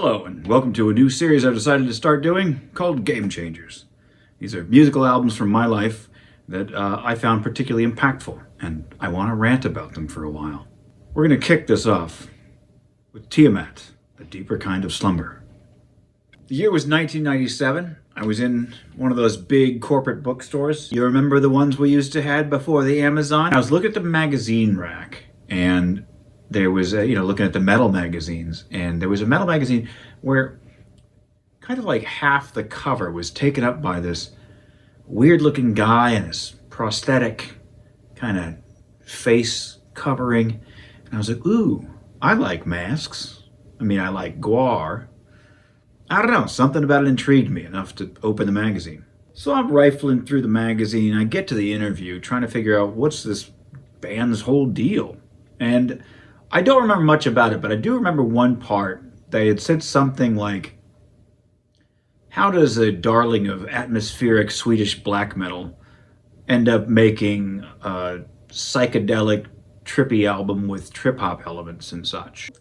Hello, and welcome to a new series I've decided to start doing called Game Changers. These are musical albums from my life that I found particularly impactful, and I want to rant about them for a while. We're going to kick this off with Tiamat, A Deeper Kind of Slumber. The year was 1997. I was in one of those big corporate bookstores. You remember the ones we used to have before the Amazon? I was looking at the magazine rack, and there was, looking at the metal magazines, and there was a metal magazine where kind of like half the cover was taken up by this weird-looking guy and his prosthetic kind of face covering. And I was like, ooh, I like masks. I mean, I like guar. I don't know, something about it intrigued me enough to open the magazine. So I'm rifling through the magazine. I get to the interview, trying to figure out what's this band's whole deal. And I don't remember much about it, but I do remember one part. They had said something like, how does a darling of atmospheric Swedish black metal end up making a psychedelic, trippy album with trip-hop elements and such?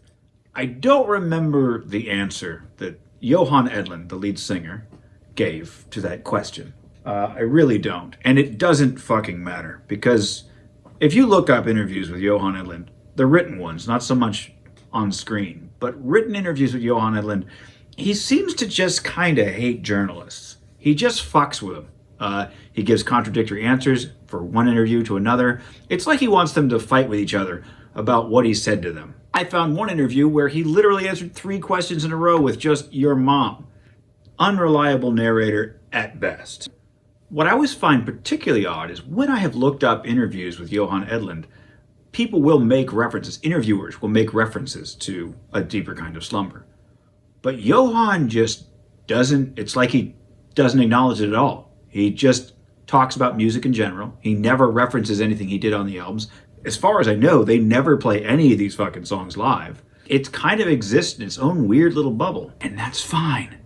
I don't remember the answer that Johan Edlund, the lead singer, gave to that question. I really don't. And it doesn't fucking matter, because if you look up interviews with Johan Edlund, the written ones, not so much on screen, but written interviews with Johan Edlund, he seems to just kind of hate journalists. He just fucks with them. He gives contradictory answers for one interview to another. It's like he wants them to fight with each other about what he said to them. I found one interview where he literally answered 3 questions in a row with just your mom. Unreliable narrator at best. What I always find particularly odd is when I have looked up interviews with Johan Edlund, people will make references, interviewers will make references to A Deeper Kind of Slumber. But Johan just doesn't, it's like he doesn't acknowledge it at all. He just talks about music in general. He never references anything he did on the albums. As far as I know, they never play any of these fucking songs live. It kind of exists in its own weird little bubble. And that's fine.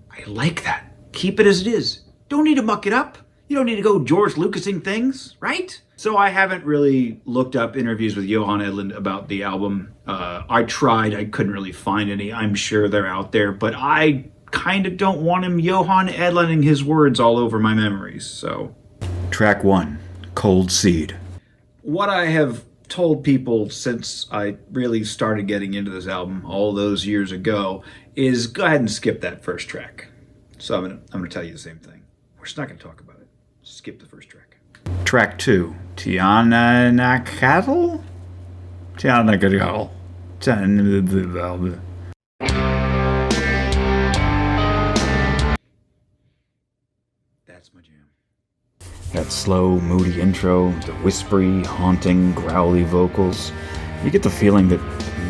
I like that. Keep it as it is. Don't need to muck it up. You don't need to go George Lucasing things, right? So I haven't really looked up interviews with Johan Edlund about the album. I tried, I couldn't really find any. I'm sure they're out there, but I kind of don't want him Johan Edlunding his words all over my memories, so. Track 1, Cold Seed. What I have told people since I really started getting into this album all those years ago is go ahead and skip that first track. So I'm gonna tell you the same thing. We're just not gonna talk about it. Skip the first track. Track 2, Tiamat. That's my jam. That slow, moody intro, the whispery, haunting, growly vocals. You get the feeling that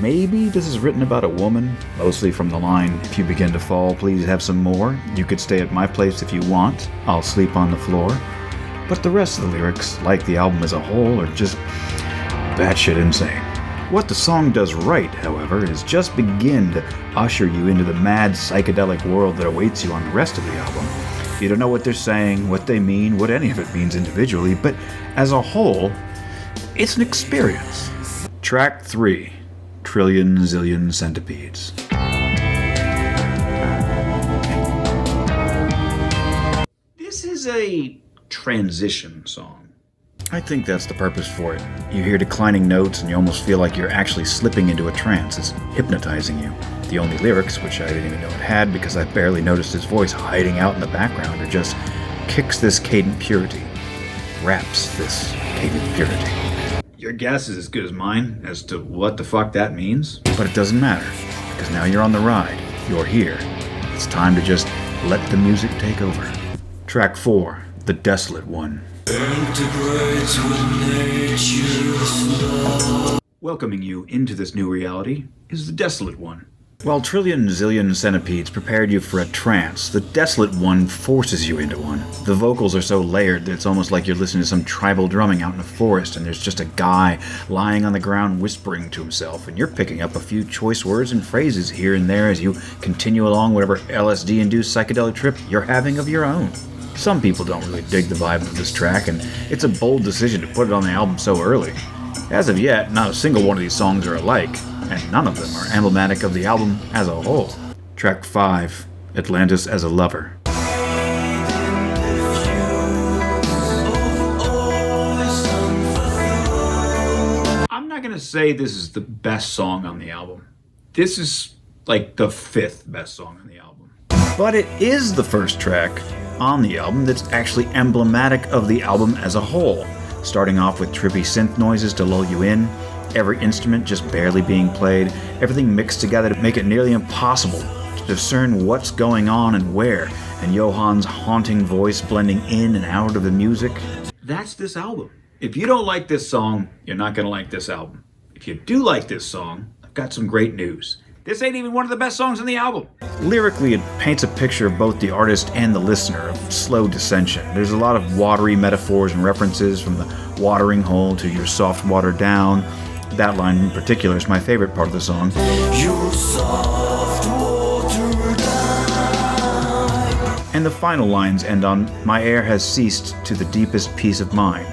maybe this is written about a woman, mostly from the line, if you begin to fall, please have some more. You could stay at my place if you want. I'll sleep on the floor. But the rest of the lyrics, like the album as a whole, are just batshit insane. What the song does right, however, is just begin to usher you into the mad psychedelic world that awaits you on the rest of the album. You don't know what they're saying, what they mean, what any of it means individually, but as a whole, it's an experience. Track 3, Trillion Zillion Centipedes. This is a transition song. I think that's the purpose for it. You hear declining notes and you almost feel like you're actually slipping into a trance. It's hypnotizing you. The only lyrics, which I didn't even know it had because I barely noticed his voice hiding out in the background, are just kicks this cadent purity, raps this cadent purity. Your guess is as good as mine as to what the fuck that means, but it doesn't matter, because now you're on the ride. You're here. It's time to just let the music take over. Track 4, The Desolate One. Welcoming you into this new reality is The Desolate One. While Trillion Zillion Centipedes prepared you for a trance, The Desolate One forces you into one. The vocals are so layered that it's almost like you're listening to some tribal drumming out in a forest and there's just a guy lying on the ground whispering to himself, and you're picking up a few choice words and phrases here and there as you continue along whatever LSD-induced psychedelic trip you're having of your own. Some people don't really dig the vibe of this track, and it's a bold decision to put it on the album so early. As of yet, not a single one of these songs are alike, and none of them are emblematic of the album as a whole. Track 5, Atlantis as a Lover. I'm not gonna say this is the best song on the album. This is like the 5th best song on the album. But it is the first track on the album that's actually emblematic of the album as a whole. Starting off with trippy synth noises to lull you in, every instrument just barely being played, everything mixed together to make it nearly impossible to discern what's going on and where, and Johan's haunting voice blending in and out of the music. That's this album. If you don't like this song, you're not gonna like this album. If you do like this song, I've got some great news. This ain't even one of the best songs on the album. Lyrically, it paints a picture of both the artist and the listener of slow descension. There's a lot of watery metaphors and references, from the watering hole to your soft water down. That line in particular is my favorite part of the song. Your soft water down. And the final lines end on, my air has ceased to the deepest peace of mind.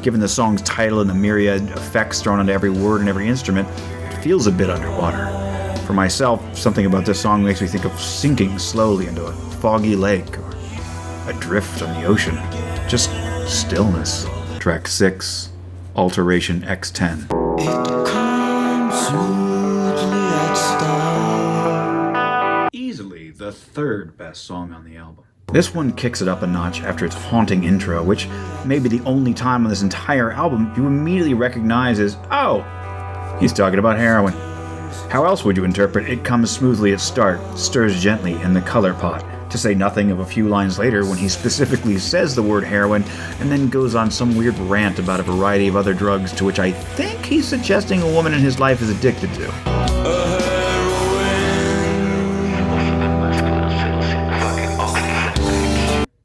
Given the song's title and the myriad effects thrown onto every word and every instrument, it feels a bit underwater. For myself, something about this song makes me think of sinking slowly into a foggy lake or adrift on the ocean. Just stillness. Track 6, Alteration X10. It comes smoothly at start. Easily the 3rd best song on the album. This one kicks it up a notch after its haunting intro, which may be the only time on this entire album you immediately recognize as, oh, he's talking about heroin. How else would you interpret It Comes Smoothly at Start, stirs gently in the color pot, to say nothing of a few lines later when he specifically says the word heroin and then goes on some weird rant about a variety of other drugs to which I think he's suggesting a woman in his life is addicted to.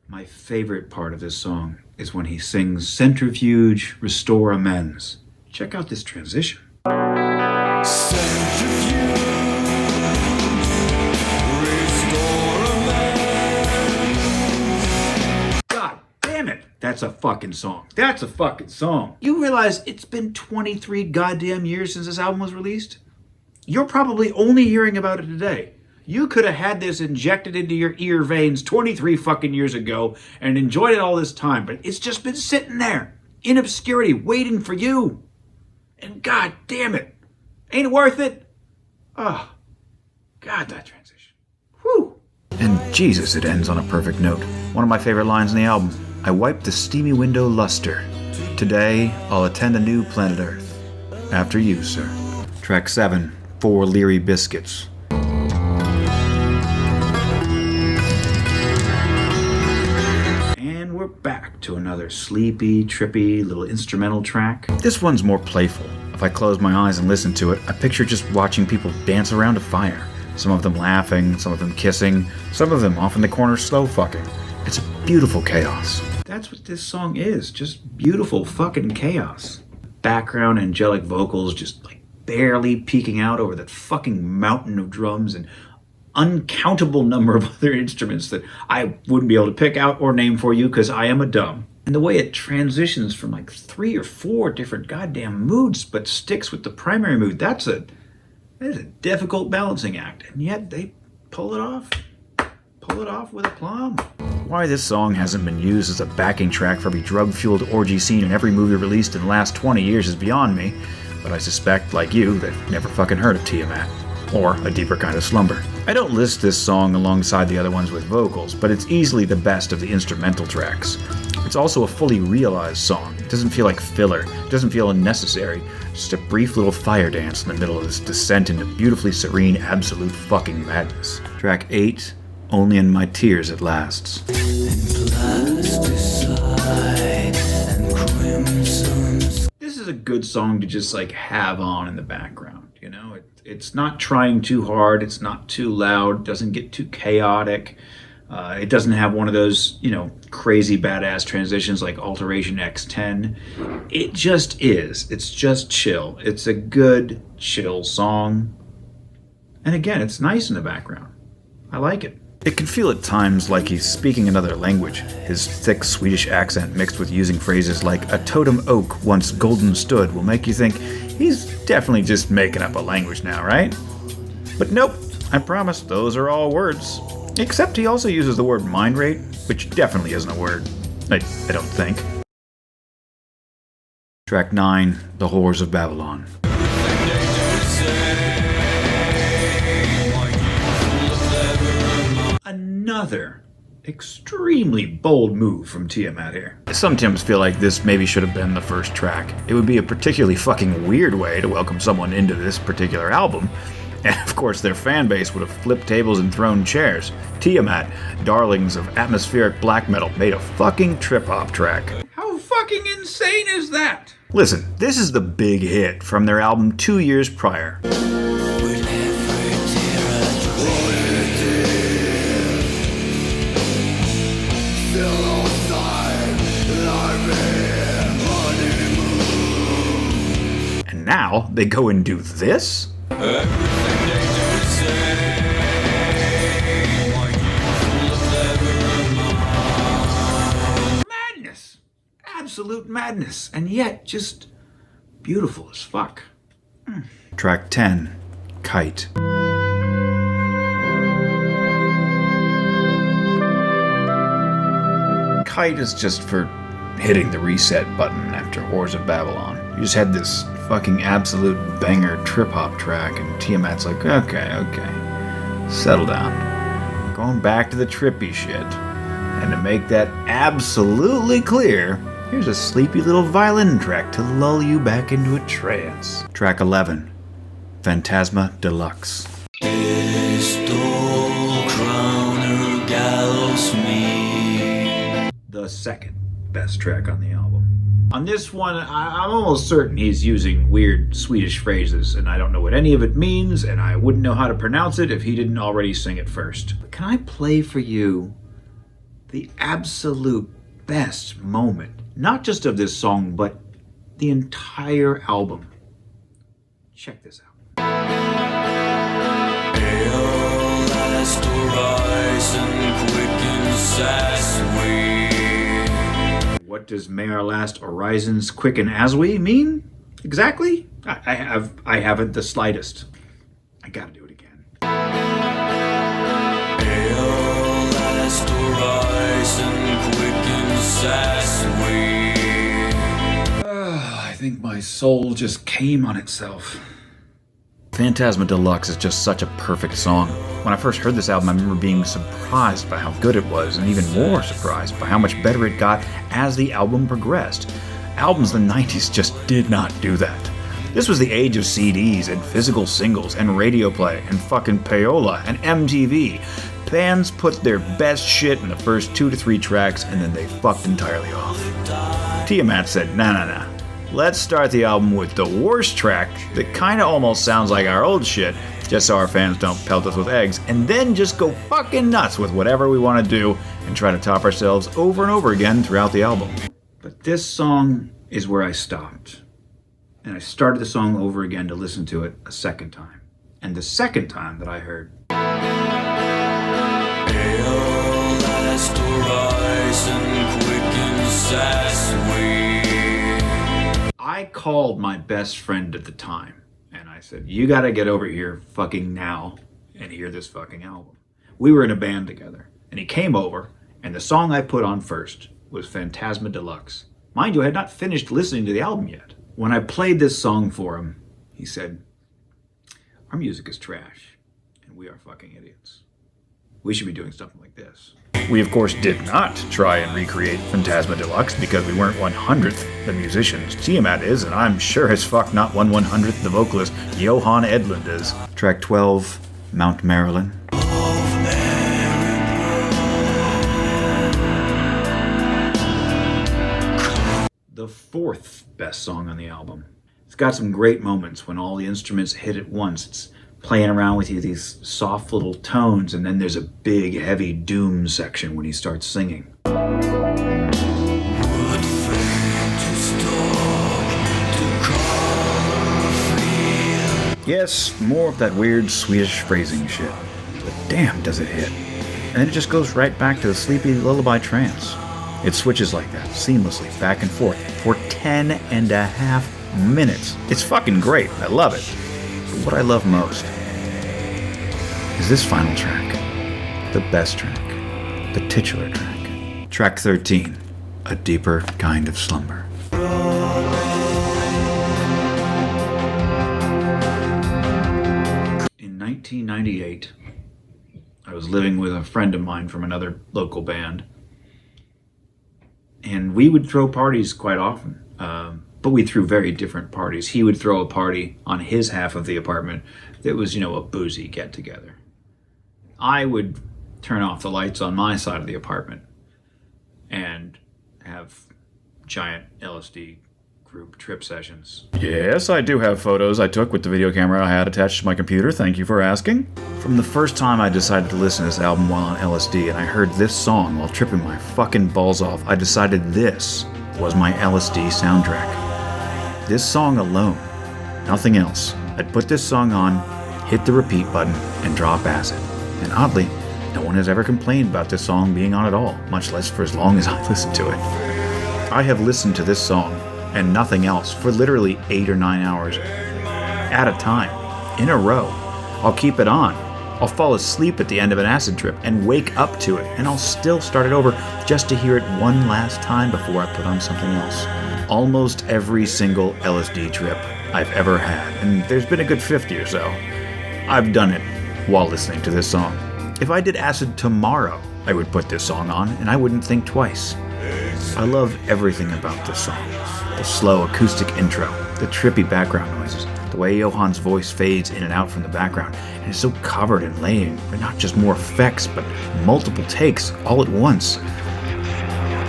My favorite part of this song is when he sings Centrifuge, Restore Amends. Check out this transition. That's a fucking song. That's a fucking song. You realize it's been 23 goddamn years since this album was released? You're probably only hearing about it today. You could have had this injected into your ear veins 23 fucking years ago and enjoyed it all this time, but it's just been sitting there in obscurity waiting for you. And god damn it. Ain't it worth it? Oh, god, that transition. Whew. And Jesus, it ends on a perfect note. One of my favorite lines in the album. I wipe the steamy window luster. Today, I'll attend a new planet Earth. After you, sir. Track 7, 4 Leery Biscuits. And we're back to another sleepy, trippy little instrumental track. This one's more playful. If I close my eyes and listen to it, I picture just watching people dance around a fire. Some of them laughing, some of them kissing, some of them off in the corner slow fucking. It's a beautiful chaos. That's what this song is, just beautiful fucking chaos. Background angelic vocals just like barely peeking out over that fucking mountain of drums and uncountable number of other instruments that I wouldn't be able to pick out or name for you because I am a dumb. And the way it transitions from like 3 or 4 different goddamn moods but sticks with the primary mood, that is a difficult balancing act. And yet they pull it off. Pull it off with aplomb. Why this song hasn't been used as a backing track for every drug-fueled orgy scene in every movie released in the last 20 years is beyond me, but I suspect, like you, they've never fucking heard of Tiamat, or A Deeper Kind of Slumber. I don't list this song alongside the other ones with vocals, but it's easily the best of the instrumental tracks. It's also a fully realized song. It doesn't feel like filler, it doesn't feel unnecessary, just a brief little fire dance in the middle of this descent into beautifully serene, absolute fucking madness. Track 8, Only in My Tears It Lasts. This is a good song to just like have on in the background, you know? It's not trying too hard, it's not too loud, doesn't get too chaotic. It doesn't have one of those, you know, crazy badass transitions like Alteration X10. It just is. It's just chill. It's a good, chill song. And again, it's nice in the background. I like it. It can feel at times like he's speaking another language. His thick Swedish accent mixed with using phrases like, a totem oak once golden stood, will make you think he's definitely just making up a language now, right? But nope, I promise those are all words. Except he also uses the word mind rate, which definitely isn't a word. I don't think. Track 9, The Whores of Babylon. Another extremely bold move from Tiamat here. Some Tims feel like this maybe should have been the first track. It would be a particularly fucking weird way to welcome someone into this particular album. And of course their fan base would have flipped tables and thrown chairs. Tiamat, darlings of atmospheric black metal, made a fucking trip-hop track. How fucking insane is that? Listen, this is the big hit from their album 2 years prior. And now they go and do this? Madness! Absolute madness, and yet just beautiful as fuck. Track 10, Kite. Kite is just for hitting the reset button after Whores of Babylon. You just had this fucking absolute banger trip-hop track, and Tiamat's like, okay, settle down. Going back to the trippy shit. And to make that absolutely clear, here's a sleepy little violin track to lull you back into a trance. Track 11, Phantasma Deluxe. The second best track on the album. On this one, I'm almost certain he's using weird Swedish phrases, and I don't know what any of it means, and I wouldn't know how to pronounce it if he didn't already sing it first. But can I play for you the absolute best moment, not just of this song, but the entire album? Check this out. What does "May our last horizons quicken as we" mean? Exactly? I haven't the slightest. I gotta do it again. I think my soul just came on itself. Phantasma Deluxe is just such a perfect song. When I first heard this album, I remember being surprised by how good it was, and even more surprised by how much better it got as the album progressed. Albums in the 90s just did not do that. This was the age of CDs and physical singles and radio play and fucking payola and MTV. Bands put their best shit in the first 2 to 3 tracks, and then they fucked entirely off. Tiamat said, nah. Let's start the album with the worst track that kinda almost sounds like our old shit, just so our fans don't pelt us with eggs, and then just go fucking nuts with whatever we want to do and try to top ourselves over and over again throughout the album. But this song is where I stopped. And I started the song over again to listen to it a second time. And the second time that I heard, I called my best friend at the time, and I said, you gotta get over here fucking now and hear this fucking album. We were in a band together, and he came over, and the song I put on first was Phantasma Deluxe. Mind you, I had not finished listening to the album yet. When I played this song for him, he said, our music is trash, and we are fucking idiots. We should be doing something like this. We, of course, did not try and recreate Phantasma Deluxe because we weren't 100th the musicians. Tiamat is, and I'm sure as fuck not 1/100th the vocalist Johan Edlund is. Track 12, Mount Marilyn. The fourth best song on the album. It's got some great moments when all the instruments hit at once. It's playing around with you, these soft little tones, and then there's a big, heavy doom section when he starts singing. Yes, more of that weird Swedish phrasing shit. But damn, does it hit. And then it just goes right back to the sleepy lullaby trance. It switches like that, seamlessly, back and forth, for 10.5 minutes. It's fucking great, I love it. But what I love most is this final track, the best track, the titular track. Track 13, A Deeper Kind of Slumber. In 1998, I was living with a friend of mine from another local band, and we would throw parties quite often, but we threw very different parties. He would throw a party on his half of the apartment that was, a boozy get-together. I would turn off the lights on my side of the apartment and have giant LSD group trip sessions. Yes, I do have photos I took with the video camera I had attached to my computer. Thank you for asking. From the first time I decided to listen to this album while on LSD and I heard this song while tripping my fucking balls off, I decided this was my LSD soundtrack. This song alone, nothing else. I'd put this song on, hit the repeat button, and drop acid. And oddly, no one has ever complained about this song being on at all, much less for as long as I listened to it. I have listened to this song and nothing else for literally 8 or 9 hours at a time, in a row. I'll keep it on. I'll fall asleep at the end of an acid trip and wake up to it, and I'll still start it over just to hear it one last time before I put on something else. Almost every single LSD trip I've ever had, and there's been a good 50 or so, I've done it while listening to this song. If I did acid tomorrow, I would put this song on, and I wouldn't think twice. I love everything about this song. The slow acoustic intro, the trippy background noises, the way Johan's voice fades in and out from the background, and is so covered in layering, but not just more effects, but multiple takes all at once.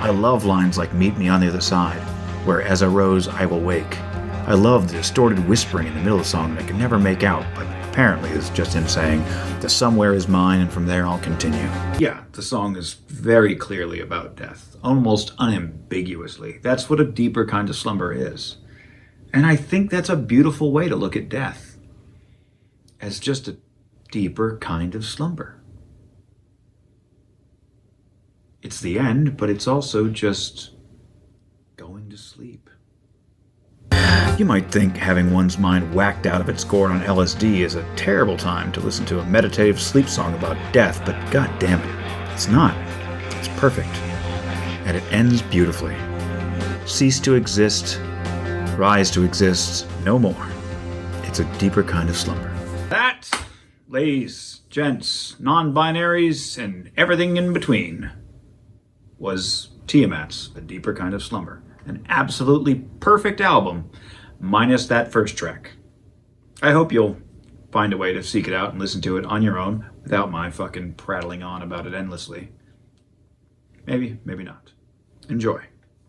I love lines like "Meet me on the other side," where "as I rose, I will wake." I love the distorted whispering in the middle of the song that I can never make out, but apparently it's just him saying, "The somewhere is mine, and from there I'll continue." Yeah, the song is very clearly about death, almost unambiguously. That's what A Deeper Kind of Slumber is. And I think that's a beautiful way to look at death, as just a deeper kind of slumber. It's the end, but it's also just going to sleep. You might think having one's mind whacked out of its gourd on LSD is a terrible time to listen to a meditative sleep song about death, but god damn it, it's not. It's perfect. And it ends beautifully. Cease to exist, rise to exist no more. It's a deeper kind of slumber. That, ladies, gents, non-binaries, and everything in between, was Tiamat's A Deeper Kind of Slumber. An absolutely perfect album, minus that first track. I hope you'll find a way to seek it out and listen to it on your own without my fucking prattling on about it endlessly. Maybe, maybe not. Enjoy.